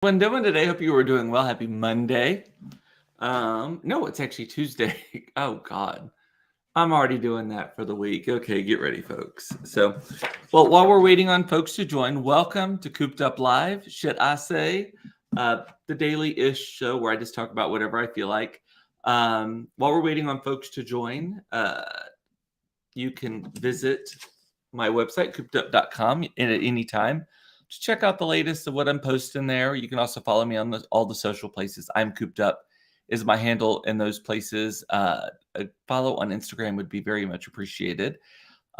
When doing today, hope you were doing well. Happy Monday. No, it's actually Tuesday. Oh God. I'm already doing that for the week. Okay, get ready, folks. Well, while we're waiting on folks to join, welcome to Cooped Up Live. Should I say, the daily-ish show where I just talk about whatever I feel like. While we're waiting on folks to join, you can visit my website, coopedup.com, at any time to check out the latest of what I'm posting there. You can also follow me on all the social places. I'm Cooped Up is my handle in those places. A follow on Instagram would be very much appreciated.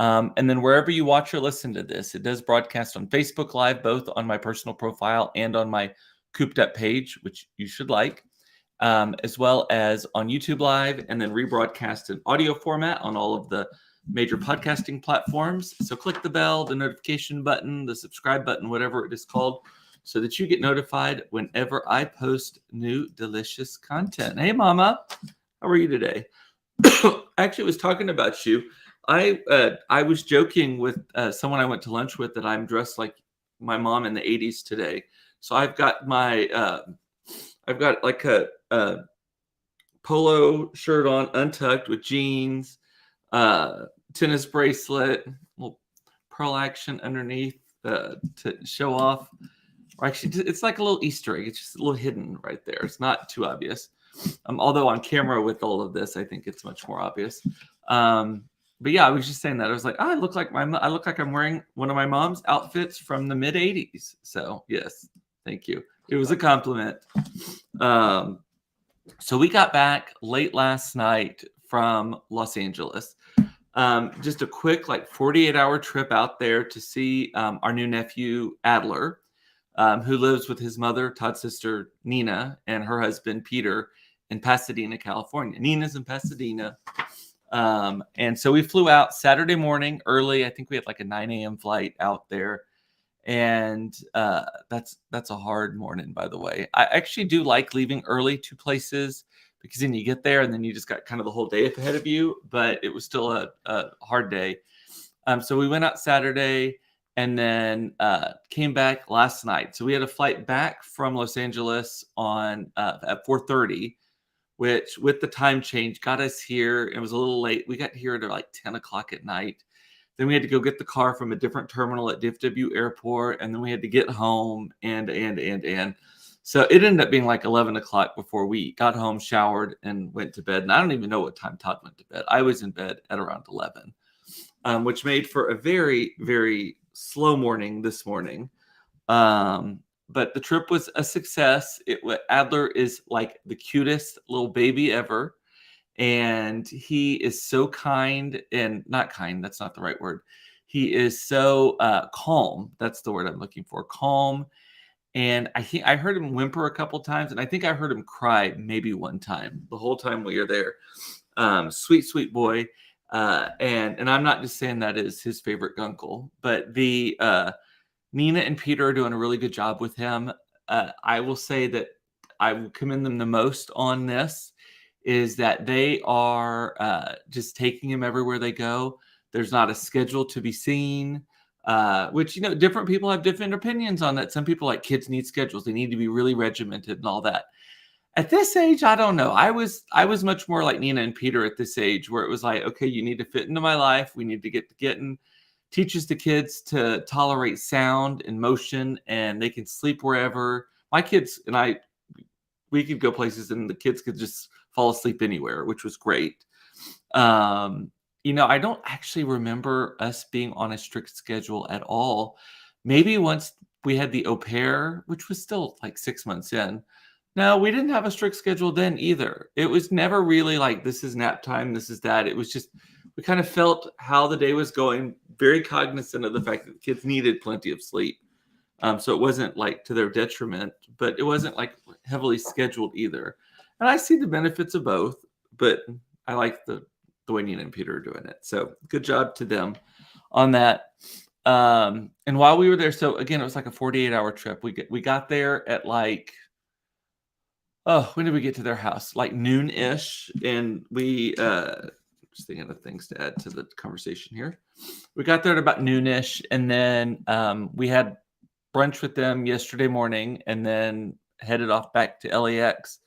And then wherever you watch or listen to this, it does broadcast on Facebook Live, both on my personal profile and on my Cooped Up page, which you should like, as well as on YouTube Live, and then rebroadcast in audio format on all of the major podcasting platforms. So click the bell, the notification button, the subscribe button, whatever it is called, so that you get notified whenever I post new delicious content. Hey, Mama, how are you today? I actually was talking about you. I was joking with someone I went to lunch with that I'm dressed like my mom in the 80s today. So I've got like a polo shirt on, untucked with jeans, tennis bracelet, little pearl action underneath to show off. Or actually, it's like a little Easter egg. It's just a little hidden right there. It's not too obvious. Although on camera with all of this, I think it's much more obvious. But yeah, I was just saying that. I was like, I look like I'm wearing one of my mom's outfits from the mid 80s. So yes, thank you. It was a compliment. So we got back late last night from Los Angeles. Just a quick 48-hour trip out there to see our new nephew, Adler, who lives with his mother, Todd's sister, Nina, and her husband, Peter, in Pasadena, California. Nina's in Pasadena. And so we flew out Saturday morning early. I think we had a 9 a.m. flight out there. And that's a hard morning, by the way. I actually do like leaving early to places because then you get there and then you just got kind of the whole day up ahead of you. But it was still a hard day. So we went out Saturday and then came back last night. So we had a flight back from Los Angeles on at 4:30, which with the time change got us here. It was a little late. We got here at 10 o'clock at night. Then we had to go get the car from a different terminal at DFW Airport, and then we had to get home and. So it ended up being 11 o'clock before we got home, showered, and went to bed. And I don't even know what time Todd went to bed. I was in bed at around 11, which made for a very, very slow morning this morning. But the trip was a success. Adler is the cutest little baby ever. And he is so kind and not kind. That's not the right word. He is so calm. That's the word I'm looking for. Calm. And I heard him whimper a couple times. And I think I heard him cry maybe one time the whole time we were there. Sweet, sweet boy. And I'm not just saying that is his favorite gunkle, but the Nina and Peter are doing a really good job with him. I will say that I will commend them the most on this is that they are just taking him everywhere they go. There's not a schedule to be seen, which, different people have different opinions on that. Some people like kids need schedules. They need to be really regimented and all that. At this age, I don't know. I was much more like Nina and Peter at this age where it was okay, you need to fit into my life. We need to get getting. Teaches the kids to tolerate sound and motion, and they can sleep wherever. My kids and we could go places and the kids could just fall asleep anywhere, which was great. I don't actually remember us being on a strict schedule at all. Maybe once we had the au pair, which was still 6 months in. No, we didn't have a strict schedule then either. It was never really this is nap time, this is that. It was just, we kind of felt how the day was going, very cognizant of the fact that the kids needed plenty of sleep. So it wasn't to their detriment, but it wasn't heavily scheduled either. And I see the benefits of both, but I like the way Nina and Peter are doing it. So good job to them on that. And while we were there, so again, it was a 48-hour trip. We got there at when did we get to their house? Noon-ish. And we, just thinking of things to add to the conversation here. We got there at about noonish, and then we had brunch with them yesterday morning and then headed off back to LAX.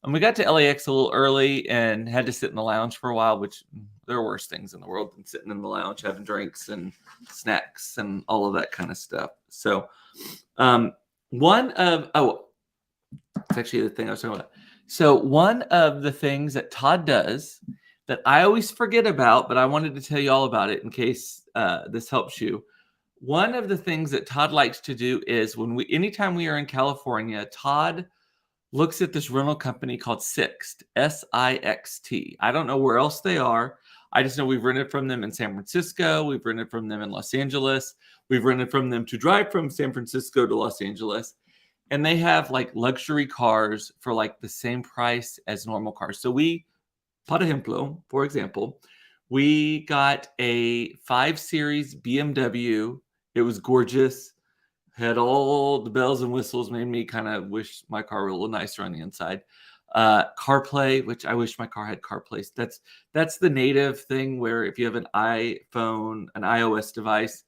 And we got to LAX a little early and had to sit in the lounge for a while, which there are worse things in the world than sitting in the lounge having drinks and snacks and all of that kind of stuff. So it's actually the thing I was talking about. So one of the things that Todd does that I always forget about, but I wanted to tell you all about it in case this helps you. One of the things that Todd likes to do is anytime we are in California, Todd looks at this rental company called Sixt, S-I-X-T. I don't know where else they are. I just know we've rented from them in San Francisco. We've rented from them in Los Angeles. We've rented from them to drive from San Francisco to Los Angeles. And they have like luxury cars for like the same price as normal cars. So por ejemplo, for example, we got a 5 Series BMW. It was gorgeous. Had all the bells and whistles, made me kind of wish my car were a little nicer on the inside. CarPlay, which I wish my car had CarPlay. That's the native thing where if you have an iPhone, an iOS device,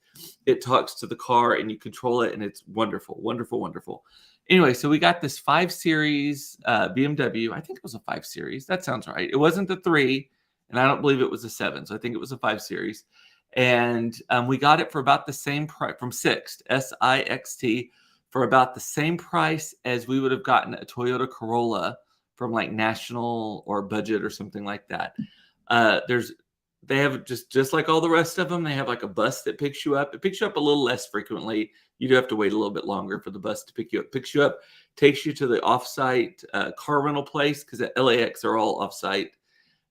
it talks to the car and you control it, and it's wonderful, wonderful, wonderful. Anyway, so we got this 5 Series BMW. I think it was a 5 Series. That sounds right. It wasn't the 3, and I don't believe it was a 7, so I think it was a 5 Series. And we got it for about the same price from Sixt, S-I-X-T, for about the same price as we would have gotten a Toyota Corolla from like National or Budget or something like that. They have just like all the rest of them, they have like a bus that picks you up. It picks you up a little less frequently. You do have to wait a little bit longer for the bus to pick you up. Picks you up, takes you to the offsite car rental place, because at LAX are all offsite.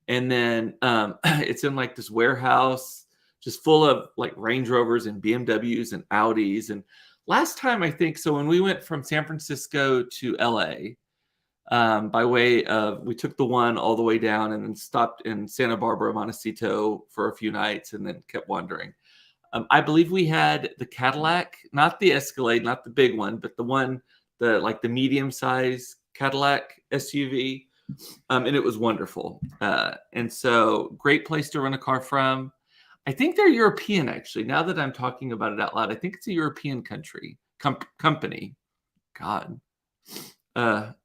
And then it's in like this warehouse just full of like Range Rovers and BMWs and Audis. And last time, I think, so when we went from San Francisco to LA, by way of, we took the 1 all the way down and then stopped in Santa Barbara, Montecito for a few nights and then kept wandering. I believe we had the Cadillac, not the Escalade, not the big one, but the medium-sized Cadillac SUV. And it was wonderful. And so great place to rent a car from. I think they're European, actually. Now that I'm talking about it out loud, I think it's a European company. God.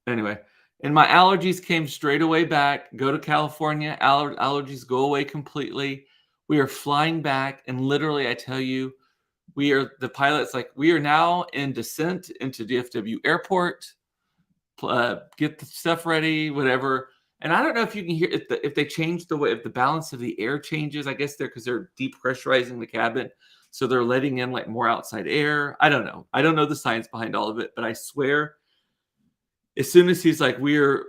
Anyway, and my allergies came straight away back. Go to California, allergies go away completely. We are flying back, and literally, I tell you, the pilot's like, we are now in descent into DFW Airport. Get the stuff ready, whatever. And I don't know if you can hear if they change the way, if the balance of the air changes. I guess because they're depressurizing the cabin, so they're letting in like more outside air. I don't know. I don't know the science behind all of it, but I swear, as soon as he's like, we're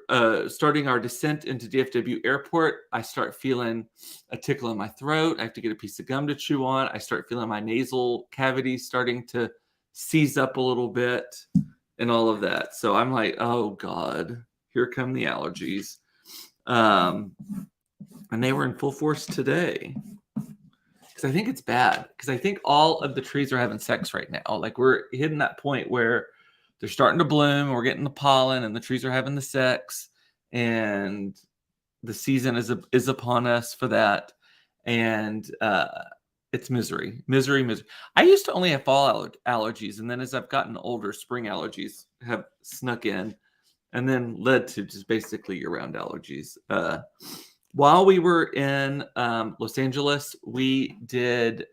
starting our descent into DFW Airport, I start feeling a tickle in my throat. I have to get a piece of gum to chew on. I start feeling my nasal cavities starting to seize up a little bit and all of that. So I'm like, oh God, here come the allergies. And they were in full force today. Because I think it's bad. Because I think all of the trees are having sex right now. Like we're hitting that point where they're starting to bloom. We're getting the pollen, and the trees are having the sex, and the season is upon us for that. And it's misery. I used to only have fall allergies, and then as I've gotten older, spring allergies have snuck in, and then led to just basically year-round allergies. While we were in Los Angeles, we did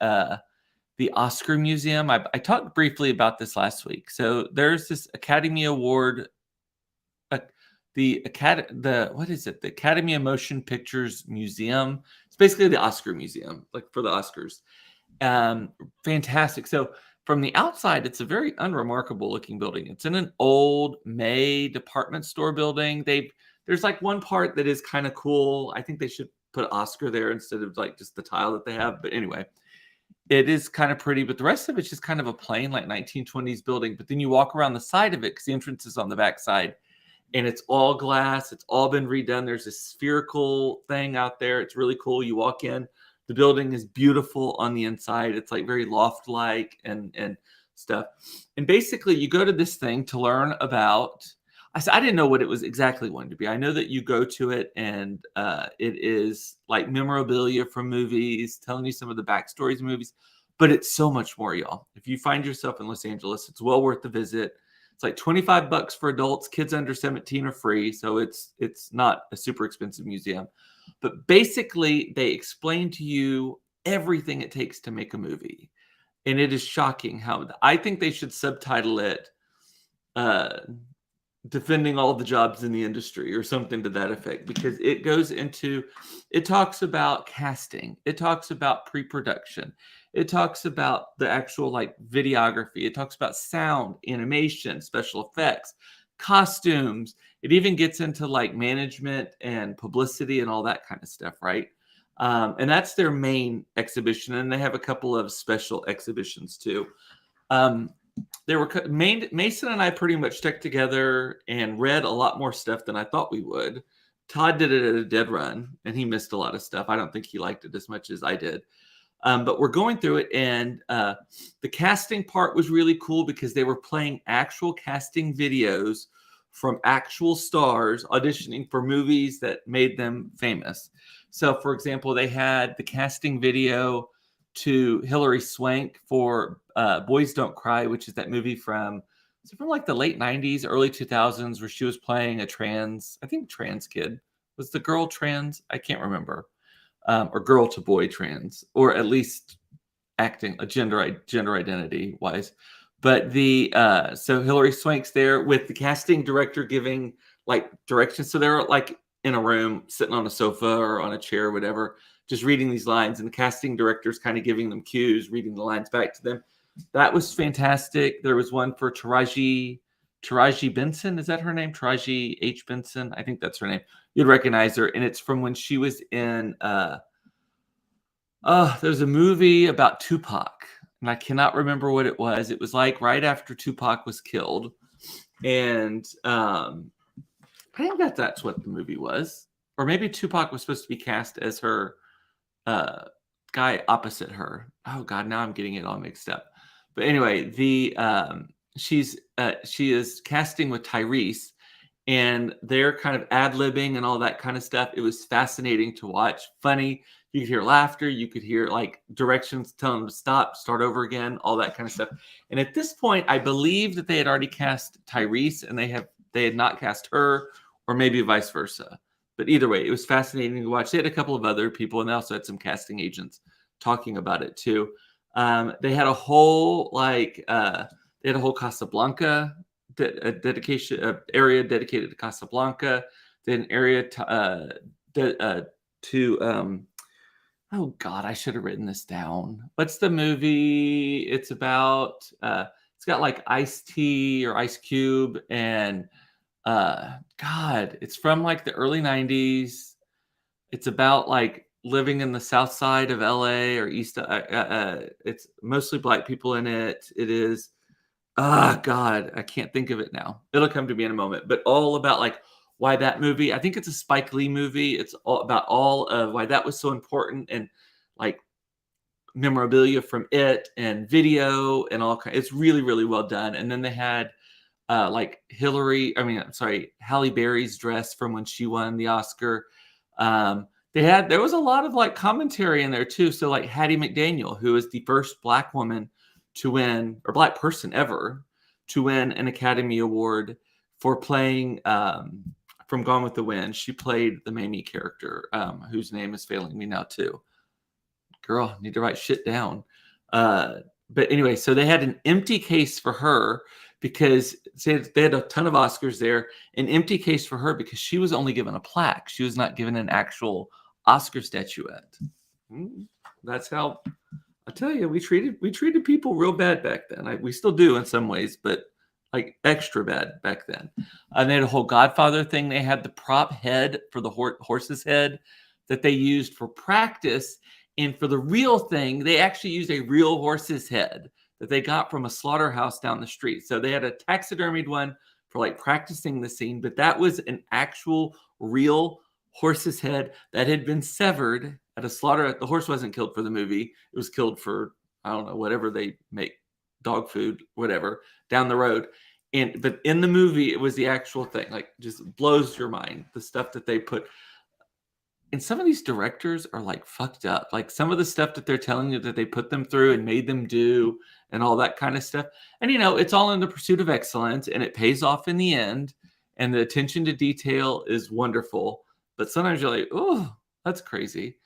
the Oscar Museum. I talked briefly about this last week. So there's this Academy Award, the Academy of Motion Pictures Museum. It's basically the Oscar Museum, like for the Oscars. Fantastic. So from the outside, it's a very unremarkable looking building. It's in an old May department store building. There's like one part that is kind of cool. I think they should put Oscar there instead of like just the tile that they have. But anyway, it is kind of pretty, but the rest of it's just kind of a plain like 1920s building. But then you walk around the side of it because the entrance is on the back side, and it's all glass. It's all been redone. There's a spherical thing out there. It's really cool. You walk in, the building is beautiful on the inside. It's like very loft-like and stuff. And basically, you go to this thing to learn about. I didn't know what it was exactly going to be. I know that you go to it, and it is like memorabilia from movies, telling you some of the backstories of movies. but it's so much more, y'all. If you find yourself in Los Angeles, it's well worth the visit. It's like $25 for adults. Kids under 17 are free, so it's not a super expensive museum. But basically, they explain to you everything it takes to make a movie. And it is shocking how I think they should subtitle it uh, defending all the jobs in the industry or something to that effect, because it talks about casting, it talks about pre-production, it talks about the actual like videography, it talks about sound, animation, special effects, costumes. It even gets into like management and publicity and all that kind of stuff, right? And that's their main exhibition, and they have a couple of special exhibitions too. Mason and I pretty much stuck together and read a lot more stuff than I thought we would. Todd did it at a dead run, and he missed a lot of stuff. I don't think he liked it as much as I did. But we're going through it, and the casting part was really cool because they were playing actual casting videos from actual stars auditioning for movies that made them famous. So, for example, they had the casting video to Hilary Swank for Boys Don't Cry, which is that movie from like the late 90s, early 2000s, where she was playing a trans kid. Was the girl trans? I can't remember. Or girl to boy trans, or at least acting a gender identity wise. But so Hilary Swank's there with the casting director giving like directions. So they're like in a room, sitting on a sofa or on a chair or whatever, just reading these lines, and the casting director's kind of giving them cues, reading the lines back to them. That was fantastic. There was one for Taraji Benson. Is that her name? Taraji H. Benson. I think that's her name. You'd recognize her. And it's from when she was in there's a movie about Tupac, and I cannot remember what it was. It was like right after Tupac was killed. And I think that's what the movie was. Or maybe Tupac was supposed to be cast as her guy opposite her. Oh God, now I'm getting it all mixed up. But anyway, she is casting with Tyrese, and they're kind of ad-libbing and all that kind of stuff. It was fascinating to watch. Funny. You could hear laughter. You could hear like directions telling them to stop, start over again, all that kind of stuff. And at this point, I believe that they had already cast Tyrese, and they had not cast her, or maybe vice versa. But either way, it was fascinating to watch. They had a couple of other people, and they also had some casting agents talking about it too. They had a whole Casablanca area dedicated to Casablanca. They had an area to oh God, I should have written this down. What's the movie? It's about it's got like Ice-T or Ice Cube, and God, it's from like the early 90s. It's about like living in the south side of LA or east. It's mostly black people in it. It is God, I can't think of it now. It'll come to me in a moment. But all about like why that movie, I think it's a Spike Lee movie. It's all about all of why that was so important, and like memorabilia from it and video and all kinds. It's really, really well done. And then they had like Halle Berry's dress from when she won the Oscar. There was a lot of like commentary in there too. So like Hattie McDaniel, who is the first black woman to win, or black person ever to win an Academy Award for playing from Gone with the Wind. She played the Mamie character, whose name is failing me now too. Girl, need to write shit down. But anyway, so they had an empty case for her because they had a ton of Oscars there, an empty case for her because she was only given a plaque. She was not given an actual Oscar statuette. That's how, I tell you, we treated people real bad back then. We still do in some ways, but like extra bad back then. And they had a whole Godfather thing. They had the prop head for the horse's head that they used for practice. And for the real thing, they actually used a real horse's head that they got from a slaughterhouse down the street. So they had a taxidermied one for like practicing the scene, but that was an actual real horse's head that had been severed at a slaughter. The horse wasn't killed for the movie. It was killed for, I don't know, whatever they make, dog food, whatever, down the road. But in the movie, it was the actual thing. Like, just blows your mind, the stuff that they put. And some of these directors are like fucked up. Like some of the stuff that they're telling you that they put them through and made them do and all that kind of stuff. And it's all in the pursuit of excellence and it pays off in the end. And the attention to detail is wonderful. But sometimes you're like, oh, that's crazy.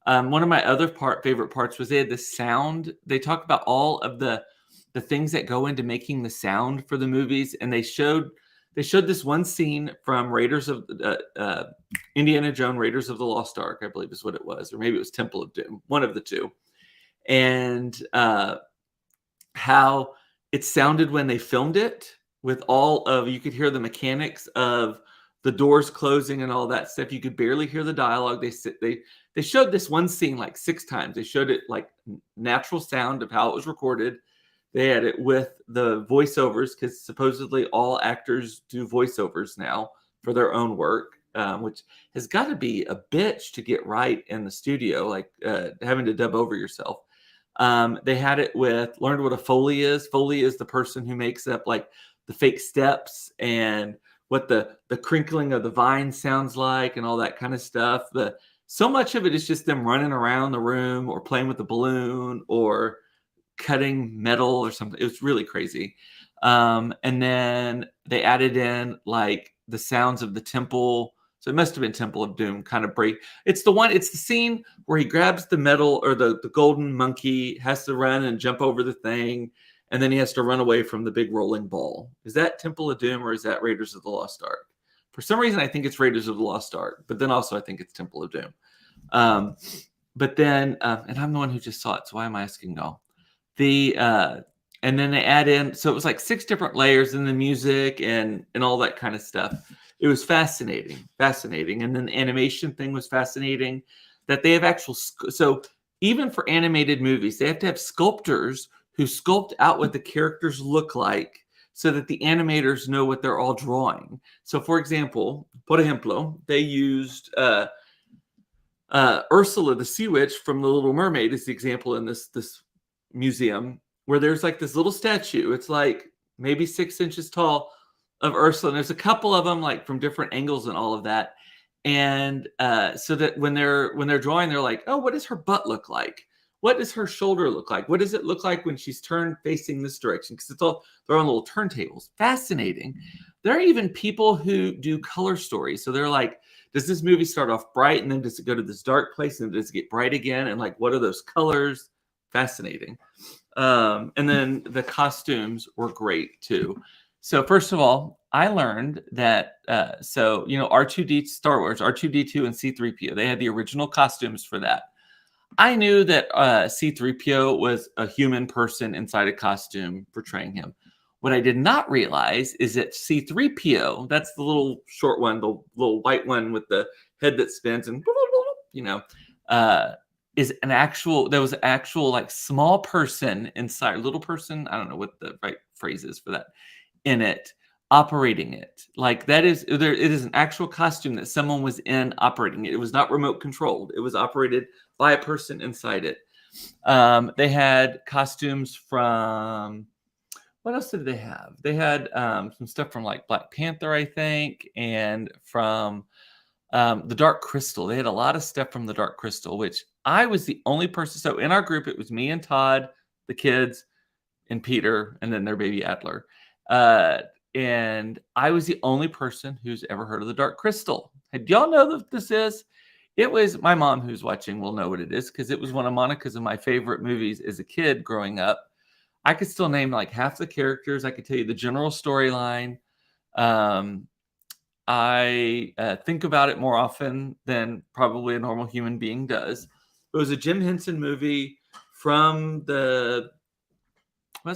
One of my other favorite parts was they had the sound. They talk about all of the things that go into making the sound for the movies, and they showed this one scene from Raiders of Indiana Jones, Raiders of the Lost Ark, I believe is what it was, or maybe it was Temple of Doom, one of the two, and how it sounded when they filmed it with you could hear the mechanics of the doors closing and all that stuff. You could barely hear the dialogue. They showed this one scene like 6 times. They showed it like natural sound of how it was recorded. They had it with the voiceovers because supposedly all actors do voiceovers now for their own work, which has got to be a bitch to get right in the studio, like having to dub over yourself. They had it learned what a Foley is. Foley is the person who makes up like the fake steps and what the crinkling of the vine sounds like and all that kind of stuff. So much of it is just them running around the room or playing with the balloon or cutting metal or something. It was really crazy. And then they added in like the sounds of the temple. So it must have been Temple of Doom kind of break. It's the scene where he grabs the metal or the golden monkey, has to run and jump over the thing. And then he has to run away from the big rolling ball. Is that Temple of Doom or is that Raiders of the Lost Ark? For some reason, I think it's Raiders of the Lost Ark, but then also I think it's Temple of Doom. But then, and I'm the one who just saw it, so why am I asking y'all? And then they add in, so it was like 6 different layers in the music and all that kind of stuff. It was fascinating. And then the animation thing was fascinating that they have so even for animated movies, they have to have sculptors who sculpt out what the characters look like so that the animators know what they're all drawing. So for example, they used Ursula the Sea Witch from The Little Mermaid is the example in this museum where there's like this little statue. It's like maybe 6 inches tall of Ursula. And there's a couple of them like from different angles and all of that. And so that when they're drawing, they're like, oh, what does her butt look like? What does her shoulder look like? What does it look like when she's turned facing this direction? Because they're on little turntables. Fascinating. There are even people who do color stories. So they're like, does this movie start off bright and then does it go to this dark place and does it get bright again? And like, what are those colors? Fascinating. And then the costumes were great too. So first of all, I learned that, R2D Star Wars, R2D2 and C3PO, they had the original costumes for that. I knew that C3PO was a human person inside a costume portraying him. What I did not realize is that C3PO, that's the little short one, the little white one with the head that spins and, is an actual like small person inside, little person, I don't know what the right phrase is for that, in it, operating it. Like it is an actual costume that someone was in operating it. It was not remote controlled. It was operated by a person inside it. They had costumes from, what else did they have? They had some stuff from like Black Panther, I think, and from the Dark Crystal. They had a lot of stuff from the Dark Crystal, which I was the only person. So in our group, it was me and Todd, the kids, and Peter, and then their baby Adler. And I was the only person who's ever heard of the Dark Crystal. Do y'all know what this is? It was, my mom who's watching will know what it is because it was one of Monica's and my favorite movies as a kid growing up. I could still name like half the characters. I could tell you the general storyline. I think about it more often than probably a normal human being does. It was a Jim Henson movie from the mid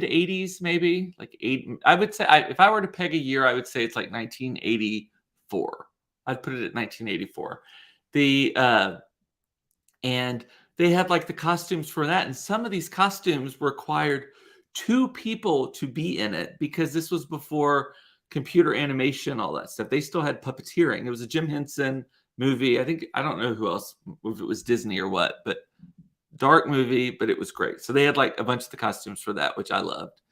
80s, maybe like I would say if I were to peg a year, I would say it's like 1984. I'd put it at 1984. And they had like the costumes for that. And some of these costumes required 2 people to be in it because this was before computer animation, all that stuff. They still had puppeteering. It was a Jim Henson movie. I don't know who else, if it was Disney or what, but dark movie, but it was great. So they had like a bunch of the costumes for that, which I loved.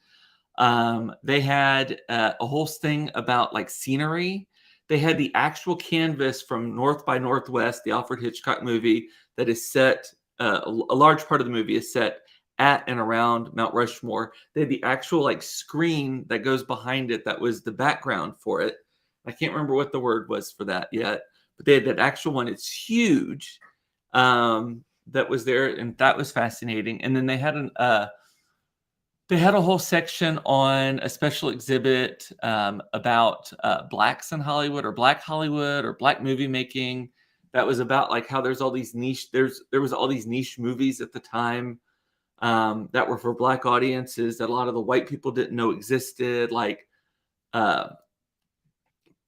They had a whole thing about like scenery. They had the actual canvas from North by Northwest, the Alfred Hitchcock movie, that is set, a large part of the movie is set at and around Mount Rushmore. They had the actual like screen that goes behind it that was the background for it. I can't remember what the word was for that yet, but they had that actual one. It's huge. That was there, and that was fascinating. And then they had a whole section on a special exhibit about blacks in Hollywood, or Black Hollywood, or Black movie making. That was about like how there's all these niche. There was all these niche movies at the time that were for Black audiences that a lot of the white people didn't know existed, like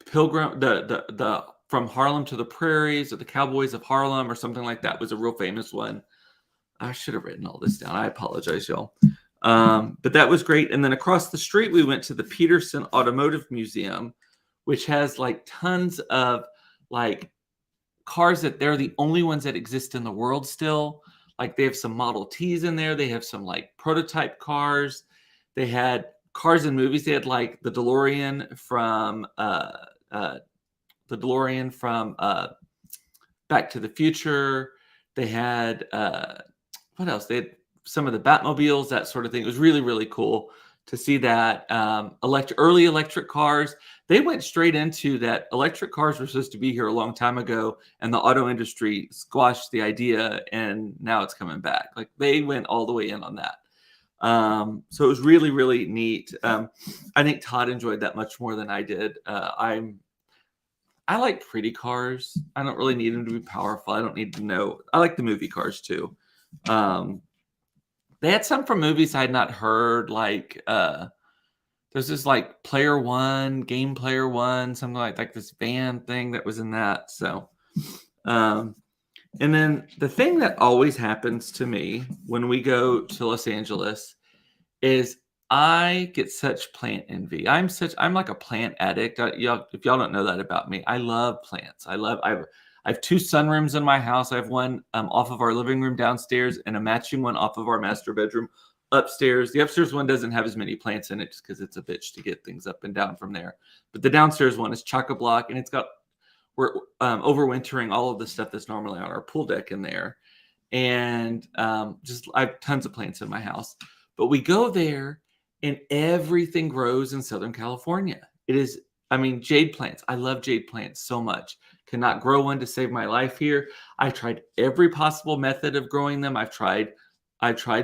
Pilgrim, the From Harlem to the Prairies, or the Cowboys of Harlem, or something like that was a real famous one. I should have written all this down. I apologize, y'all. But that was great. And then across the street, we went to the Peterson Automotive Museum, which has like tons of like cars that they're the only ones that exist in the world still. Like they have some Model Ts in there. They have some like prototype cars. They had cars in movies. They had like the DeLorean from Back to the Future. They had what else? They had some of the Batmobiles, that sort of thing. It was really, really cool to see that. Early electric cars. They went straight into that. Electric cars were supposed to be here a long time ago, and the auto industry squashed the idea, and now it's coming back. Like they went all the way in on that. So it was really, really neat. I think Todd enjoyed that much more than I did. I like pretty cars. I don't really need them to be powerful. I don't need to know. I like the movie cars too. They had some from movies I had not heard, like there's this like Game Player One, something like this van thing that was in that. So, and then the thing that always happens to me when we go to Los Angeles is I get such plant envy. I'm like a plant addict. If y'all don't know that about me, I love plants. I have 2 sunrooms in my house. I have one off of our living room downstairs and a matching one off of our master bedroom upstairs. The upstairs one doesn't have as many plants in it just because it's a bitch to get things up and down from there. But the downstairs one is chock-a-block, and we're overwintering all of the stuff that's normally on our pool deck in there. And I have tons of plants in my house. But we go there, and everything grows in Southern California. Jade plants. I love jade plants so much. Cannot grow one to save my life here. I tried every possible method of growing them. I've tried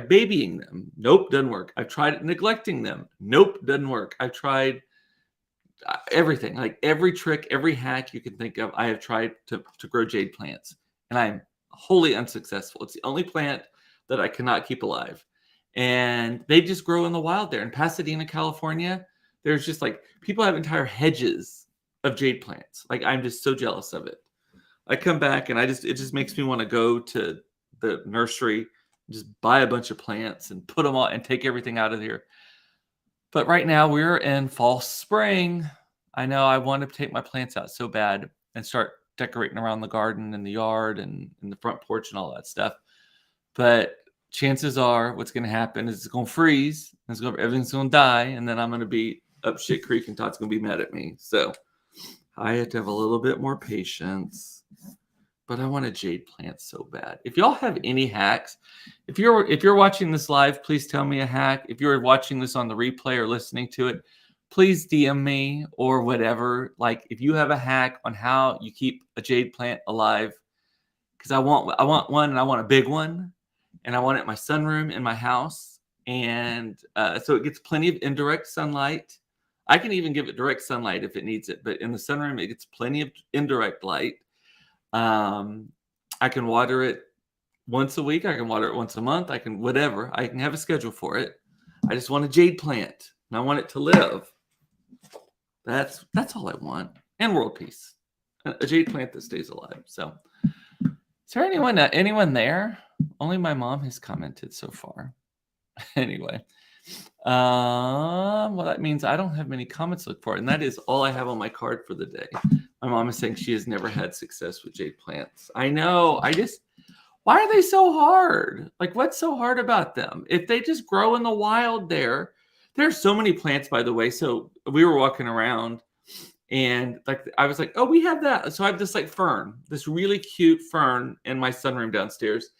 babying them. Nope, doesn't work. I've tried neglecting them. Nope, doesn't work. I've tried everything, like every trick, every hack you can think of. I have tried to grow jade plants, and I'm wholly unsuccessful. It's the only plant that I cannot keep alive. And they just grow in the wild there. In Pasadena, California, there's just like people have entire hedges of jade plants. Like I'm just so jealous of it. I come back and it just makes me want to go to the nursery, just buy a bunch of plants and put them all and take everything out of here. But right now we're in fall spring. I know I want to take my plants out so bad and start decorating around the garden and the yard and the front porch and all that stuff. But chances are what's going to happen is it's going to freeze. Everything's going to die. And then I'm going to be up shit creek and Todd's going to be mad at me. So I have to have a little bit more patience. But I want a jade plant so bad. If y'all have any hacks, if you're watching this live, please tell me a hack. If you're watching this on the replay or listening to it, please DM me or whatever. Like if you have a hack on how you keep a jade plant alive, because I want one, and I want a big one, and I want it in my sunroom in my house, and so it gets plenty of indirect sunlight. I can even give it direct sunlight if it needs it, but in the sunroom it gets plenty of indirect light. I can water it once a week. I can water it once a month. I can have a schedule for it. I just want a jade plant, and I want it to live. That's all I want. And world peace. A jade plant that stays alive. So is there anyone there? Only my mom has commented so far. Anyway. Well, that means I don't have many comments to look for, and that is all I have on my card for the day. My mom is saying she has never had success with jade plants. I know. Why are they so hard? Like, what's so hard about them? If they just grow in the wild there's so many plants, by the way. So we were walking around, And like I was like, oh, we have that. So I have this like fern, this really cute fern in my sunroom downstairs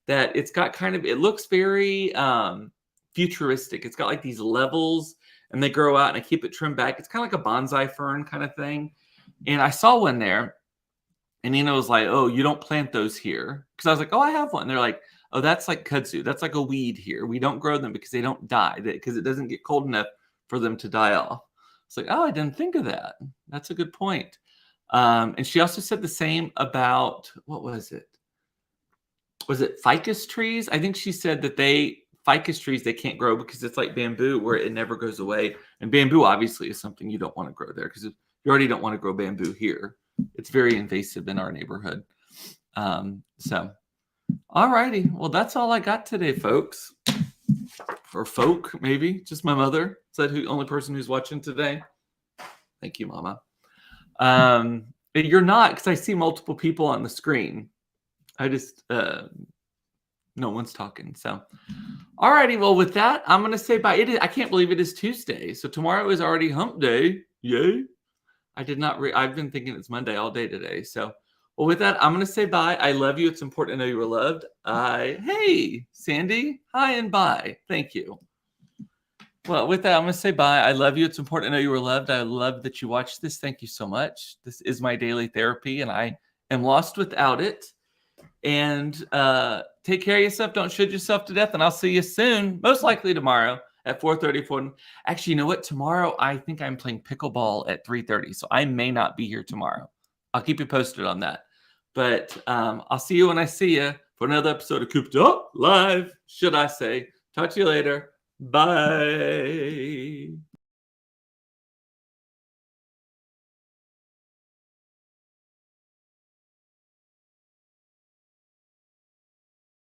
that it's got kind of, it looks very futuristic. It's got like these levels and they grow out and I keep it trimmed back. It's kind of like a bonsai fern kind of thing. And I saw one there and Nina was like, oh, you don't plant those here. Because I was like, oh, I have one. And they're like, oh, that's like kudzu. That's like a weed here. We don't grow them because they don't die, because it doesn't get cold enough for them to die off. It's like, oh, I didn't think of that. That's a good point. And she also said the same about, what was it? Was it ficus trees? I think she said that ficus trees, they can't grow because it's like bamboo where it never goes away. And bamboo obviously is something you don't want to grow there because you already don't want to grow bamboo here. It's very invasive in our neighborhood. So, all righty. Well, that's all I got today, folks. Or folk, maybe. Just my mother. Is that the only person who's watching today? Thank you, Mama. You're not, because I see multiple people on the screen. I just, no one's talking. So, all righty. Well, with that, I'm going to say bye. I can't believe it is Tuesday. So tomorrow is already hump day. Yay. I did not, I've been thinking it's Monday all day today. So, well, with that, I'm going to say bye. I love you. It's important to know you were loved. Hey, Sandy. Hi and bye. Thank you. Well, with that, I'm going to say bye. I love you. It's important to know you were loved. I love that you watched this. Thank you so much. This is my daily therapy, and I am lost without it. And take care of yourself. Don't shoot yourself to death. And I'll see you soon, most likely tomorrow at 4:30. Actually, you know what? Tomorrow, I think I'm playing pickleball at 3:30. So I may not be here tomorrow. I'll keep you posted on that. But I'll see you when I see you for another episode of Cooped Up Live, should I say. Talk to you later. Bye.